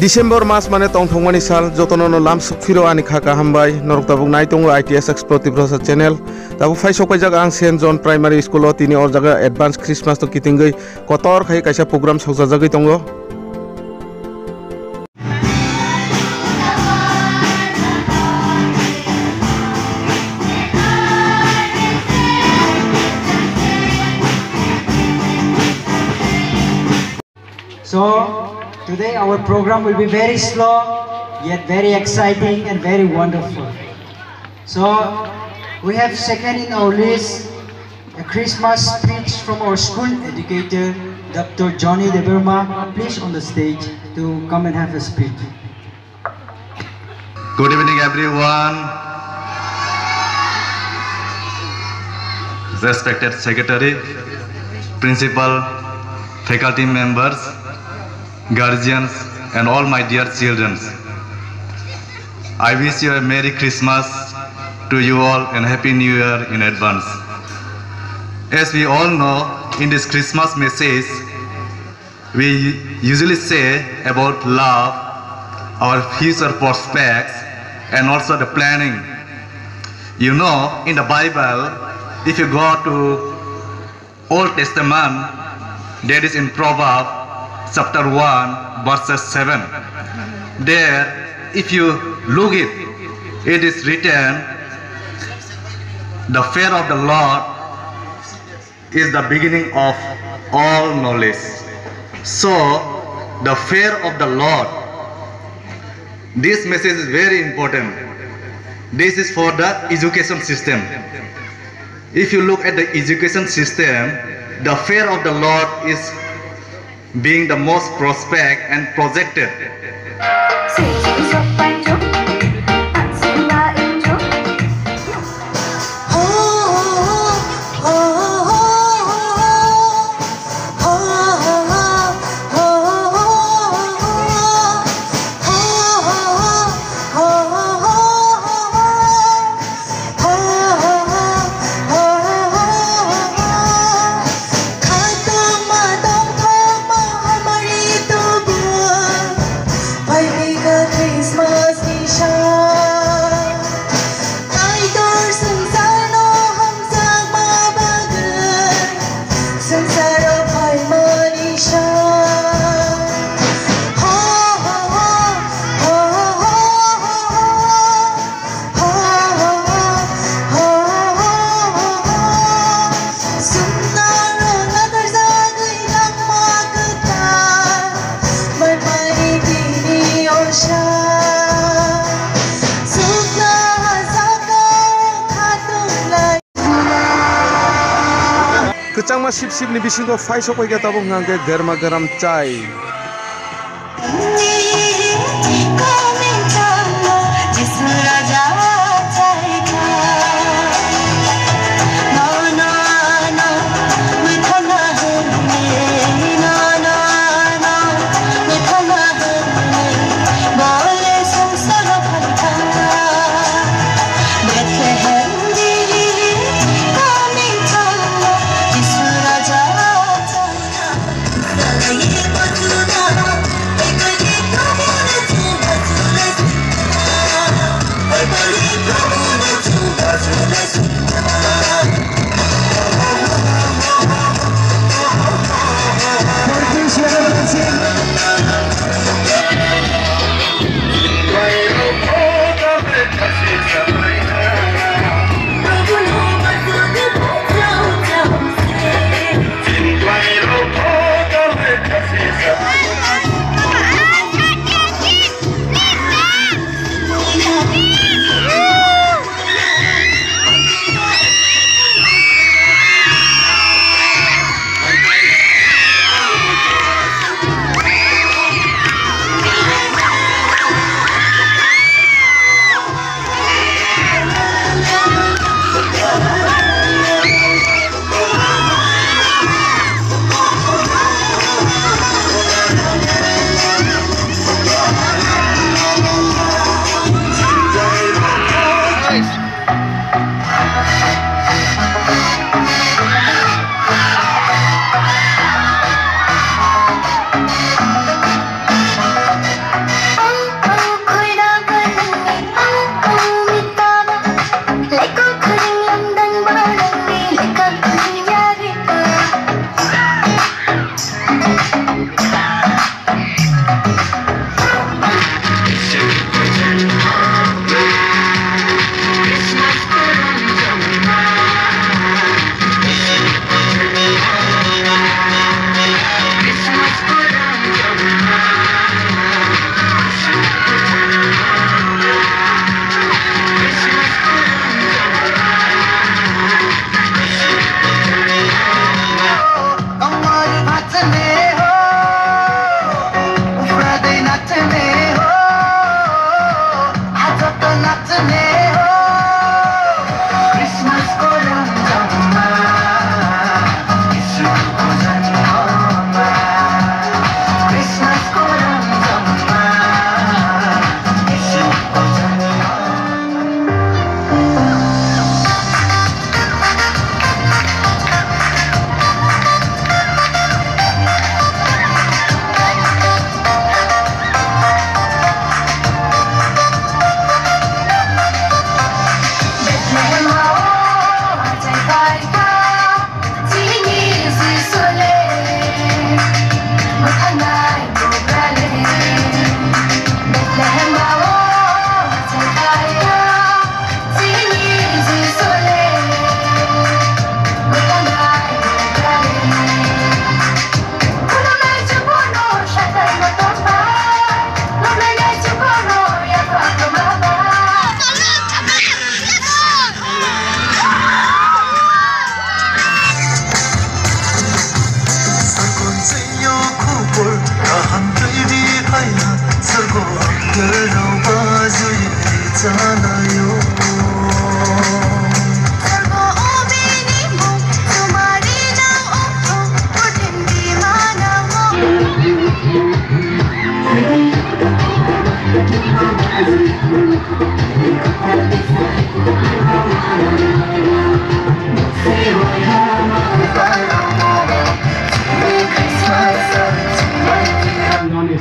December mas mane tong thongmani sal jotono lam sukfiro ani khaka hambai norok tabuk nai tongo ITS Expert Tiprosa channel tabu phai sokai jaga ang St John Primary School o tini or jaga advance Christmas to kitingai kotor khai kaisa program sokja jagai tongo. So today our program will be very slow yet very exciting and very wonderful. So we have second in our list a Christmas speech from our school educator Dr. Johnny Deverma. Please on the stage to come and have a speech. Good evening everyone. Respected Secretary, Principal, faculty members, guardians and all my dear children. I wish you a Merry Christmas to you all and Happy New Year in advance. As we all know, in this Christmas message, we usually say about love, our future prospects and also the planning. You know, in the Bible, if you go to Old Testament, that is in Proverbs chapter 1 verses 7. There, if you look it is written, the fear of the Lord is the beginning of all knowledge. So, the fear of the Lord, this message is very important. This is for the education system. If you look at the education system, the fear of the Lord is being the most prospect and projected. Kecang mas sip ni bising ko fai sok ga tabung ngangge garma garam chai. But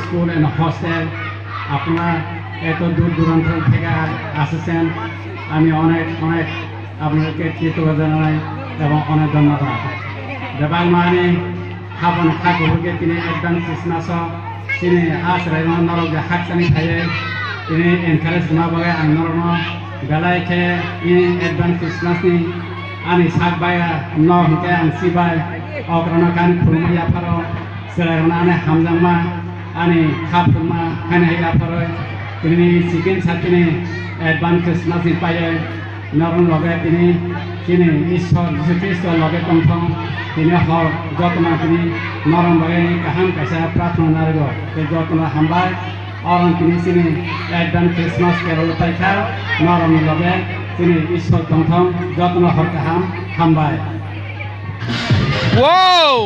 school and hostel আপনার এত দূর দূরান্ত থেকে আসেছেন আমি অনেক অনেক আপনাদেরকে কৃতজ্ঞতা জানাই এবং অনেক ধন্যবাদ দেবাং মানে হাবন খাগুরকে তিনি একদম ক্রিসমাস তিনি আশ্রয় নরক হাকসানি খাইয়ে তিনি এনকারেজ মাবাগে আং নরম বেলাইকে ini একদম ক্রিসমাসনি ani sakbaya no hingke ang sibai okrana kan khulmaya pharo serayona ane hamjangma ani khapuma khane ya pharo তিনি চিকেন সাথে অ্যাডভান্স ক্রিসমাস পায়ে নরম লগে তিনি ঈশ্বর যীশু খ্রিস্ট লগে কমফম তিনি হর যত্ন তিনি নরম লগে কাহাম কাছে প্রার্থনা নারগ এই যত্ন হামবাই অরণ তিনি অ্যাডভান্স ক্রিসমাস কেরল পাইখা নরম লগে তিনি ঈশ্বর কমফম যত্ন হর কাহাম হামবাই Wow!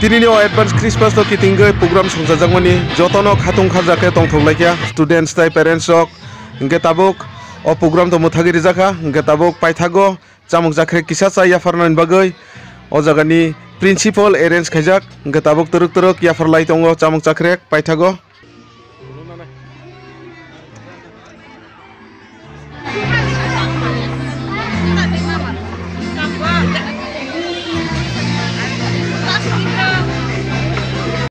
Tini ni advance Christmas to kitinggai program songjajangmani jotono khatung khajake tongthoglaikia students tai parents rok hingke tabuk o program to muthagi rijaka hingke tabuk paithago chamung jakre kisa chai yafarnain bagai o jagani principal arrange khaijak hingke tabuk turuk turuk yafarlai tongo chamung chakrek paithago